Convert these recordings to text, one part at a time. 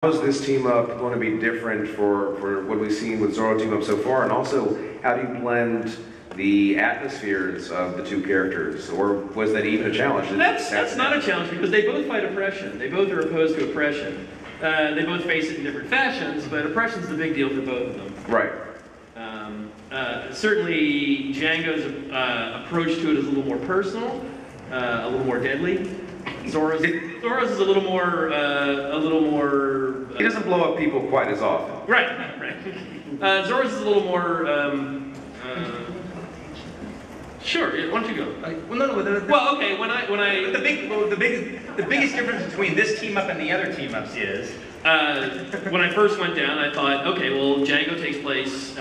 How is this team up going to be different for what we've seen with Zorro team up so far, and also how do you blend the atmospheres of the two characters, or was that even a challenge? That's not a challenge because they both fight oppression. They both are opposed to oppression. They both face it in different fashions, but oppression's the big deal for both of them. Right. Certainly, Django's approach to it is a little more personal, a little more deadly. Zorro's is a little more. He doesn't blow up people quite as often. Right. Zorro's is a little more. Sure. Why don't you go? Well, okay. When I the biggest difference between this team up and the other team ups is when I first went down, I thought, okay, well, Django takes place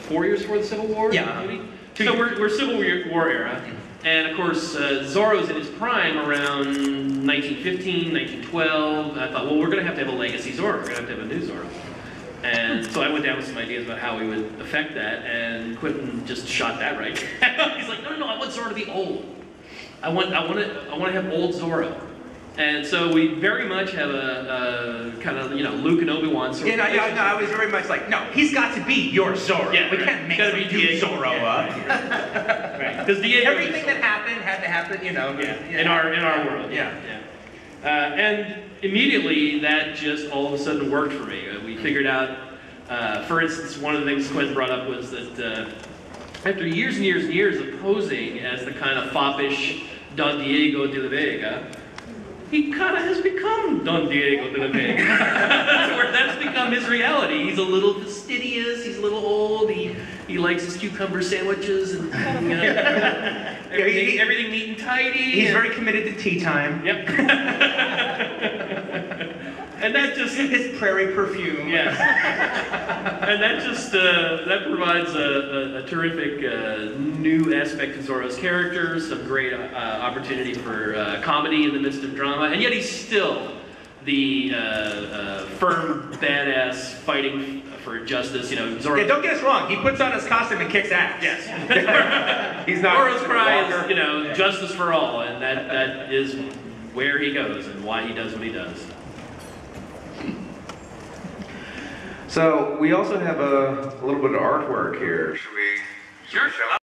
4 years before the Civil War. Yeah. Maybe? So we're Civil War era. And of course, Zorro's in his prime around 1915, 1912. I thought, well, we're going to have a legacy Zorro. We're going to have a new Zorro. And so I went down with some ideas about how we would affect that, and Quentin just shot that right. He's like, no, I want Zorro to be old. I want to have old Zorro. And so we very much have a kind of, Luke and Obi-Wan sort of. I was very much like, no, he's got to be your Zorro. Yeah, we can't make him do Zorro up. Right. Because everything that happened had to happen, in our world. Yeah. And immediately that just all of a sudden worked for me. We figured out, for instance, one of the things Quentin brought up was that after years and years and years of posing as the kind of foppish Don Diego de la Vega, he kind of has become Don Diego de la Vega. That's become his reality. He's a little fastidious, he's a little old, he likes his cucumber sandwiches, and everything neat and tidy. He's very committed to tea time. Yep. And that just... his prairie perfume. Yes. And that just, that provides a terrific new aspect to Zorro's character, some great opportunity for comedy in the midst of drama, and yet he's still the firm, badass, fighting for justice, Zorro. Yeah, don't get us wrong, he puts on his costume and kicks ass. Yes. He's not Zorro's cry is, justice for all, and that is where he goes and why he does what he does. So we also have a little bit of artwork here. Should we? Sure.